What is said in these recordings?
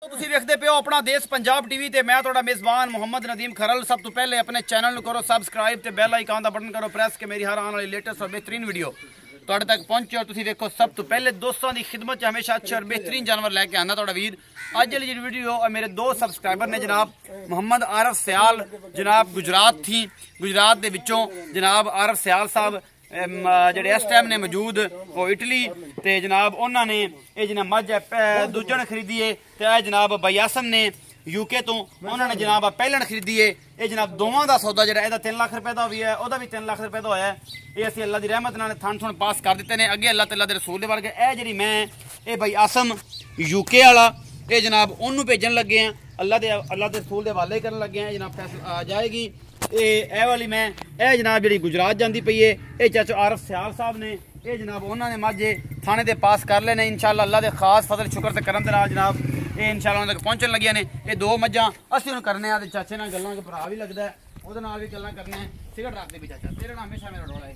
ਤੁਸੀਂ ਵੇਖਦੇ ਪਿਓ ਆਪਣਾ ਦੇਸ਼ ਪੰਜਾਬ ਟੀਵੀ ਤੇ ਮੈਂ ਤੁਹਾਡਾ ਮੇਜ਼ਬਾਨ ਮੁਹੰਮਦ ਨਦੀਮ ਖਰਲ। ਸਭ ਤੋਂ ਪਹਿਲੇ ਆਪਣੇ ਚੈਨਲ ਨੂੰ ਕਰੋ ਸਬਸਕ੍ਰਾਈਬ ਤੇ ਬੈਲ ਆਈਕਨ ਦਾ ਬਟਨ ਕਰੋ ਪ੍ਰੈਸ ਕਿ ਮੇਰੀ ਹਰ ਆਉਣ ਵਾਲੀ ਲੇਟੈਸਟ और बेहतरीन ਵੀਡੀਓ ਤੁਹਾਡੇ ਤੱਕ ਪਹੁੰਚੇ। और ਤੁਸੀਂ ਵੇਖੋ ਸਭ ਤੋਂ ਪਹਿਲੇ ਦੋਸਤਾਂ ਦੀ ਖਿਦਮਤ 'ਚ ਹਮੇਸ਼ਾ ਅੱਛੇ और बेहतरीन जानवर लेके आना ਤੁਹਾਡਾ ਵੀਰ। ਅੱਜ ਵਾਲੀ ਜਿਹੜੀ ਵੀਡੀਓ ਮੇਰੇ ਦੋ ਸਬਸਕ੍ਰਾਈਬਰ ਨੇ ਜਨਾਬ ਮੁਹੰਮਦ ਆਰਿਫ ਸਿਆਲ ਜਨਾਬ ਗੁਜਰਾਤ ਦੇ ਵਿੱਚੋਂ ਜਨਾਬ ਆਰਿਫ ਸਿਆਲ ਸਾਹਿਬ ਜਿਹੜੇ ਇਸ ਟਾਈਮ ਨੇ ਮੌਜੂਦ ਉਹ ਇਟਲੀ ਤੇ ਜਨਾਬ ਉਹਨਾਂ ਨੇ ਇਹ ਜਨਾਬ ਮੱਝ ਦੂਜਣ ਖਰੀਦੀ ਹੈ ਤੇ ਇਹ ਜਨਾਬ ਬयासम ने यूके तो उन्होंने जनाब पहलन खरीदी है। ये जनाब दोवां दा सौदा जिहड़ा इहदा 3 लाख रुपए का भी है ओहदा भी 3 लाख रुपए का होया है। ये असीं अल्लाह दी रहमत नाल थन थुन पास कर दित्ते ने अगे अल्लाह तआला दे रसूल दे वर्गे। ए जिहड़ी मैं ये बयासम यूके वाला ये जनाब ओनू भेजन लगे हैं अल्लाह दे रसूल दे हवाले करन लगे हैं। जनाब फैसला आ जाएगी ये वाली मैं ए जनाब जिहड़ी गुजरात जांदी पई है ये चाचा आरिफ सियाल साहब ने ये जनाब उन्होंने माझे थाने दे पास कर लेने इंशाअल्लाह अल्लाह दे खास फजल शुक्र ते करम दे नाल जनाब ये इंशाअल्लाह तक पहुंचन लगिया ने। ये दो मज्जां असीं हुण करने आ ते चाचे नाल गल्लां के भरा भी लगदा है ओहदे नाल भी गल्लां करने हैं। सिगरेट रख दे भी चाचा तेरे नाल हमेशा मेरा रोला है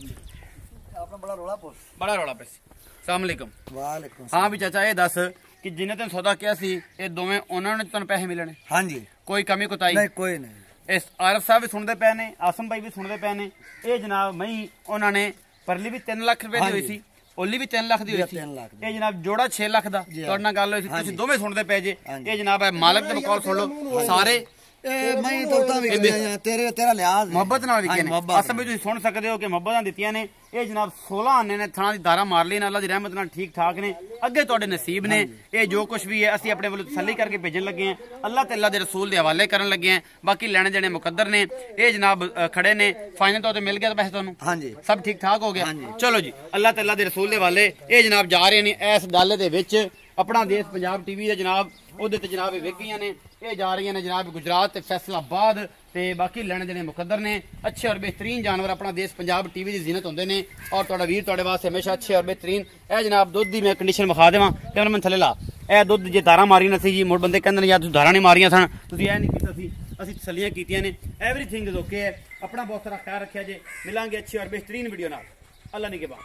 अपना बड़ा रोला पे। अस्सलाम वालेकुम। वालेकुम। हां भी चाचा ये दस कि जिन्ने तेन सौदा किया सी ये दोवें उन्होंने तुहानूं पैसे मिलने? हां जी कोई कमी कोताही नहीं कोई नहीं। इस आरिफ साहब भी सुनते पे ने आसम भाई भी सुनते पे ने ये जनाब मई उन्होंने परली भी 3 लाख रुपए दी हुई सी ओली भी 3 लाख दी हुई सी ये जनाब जोड़ा 6 लाख दा तुहाडे नाल गल होई सी तुसीं दोवें सुनते पे जे। ये जनाब मालिक दे बकौल सुन लो सारे मैं तोता भी तेरा लिहाज मोहब्बत नाल विके ने आसम भी तुसीं सुन सकदे हो कि मोहब्बत नाल दित्तियां ने। ये जनाब 16 आने ने थाना दी दारा मार ली अल्लाह दी रहमत नाल ठीक ठाक ने अगे तुहाडे नसीब ने। ये जो कुछ भी है असीं अपने वालों तसल्ली करके भेजन लगे हैं अल्लाह ते अल्लाह दे रसूल दे हवाले करन लगे हैं। बाकी लेने देने मुकद्दर ने ये जनाब खड़े ने फाइनल तौर ते मिल गया पैसे तुहानूं? हां जी सब ठीक ठाक हो गया। चलो जी अल्लाह ते अल्लाह दे रसूल दे हवाले ये जनाब जा रहे ने इस डाले दे विच अपना देश पंजाब टीवी दे जनाब ओहदे ते जनाब विक गईयां ने ये जा रही ने जनाब गुजरात ते फैसलाबाद ते बाकी लेने देने मुकद्दर ने अच्छे और बेहतरीन जानवर अपना देश पंजाब टीवी की जीनत होंदे ने। और तुहाडा वीर तुहाडे वास्ते हमेशा अच्छे और बेहतरीन ए जनाब दुध दी मैं कंडीशन विखा देवां कैमरा मैन थले ला ए दुध जे धारा मारी न सी जी मुड़ बंदे कहंदे ने यार तुसीं धारा नहीं मारियां सन तुसीं ए नहीं कीता सी असीं तसल्लियां कीतियां ने एवरीथिंग इज ओके है। अपना बहुत सारा ख्याल रखिया जे मिलांगे अच्छी और बेहतरीन वीडियो नाल अल्लाह निगहबान।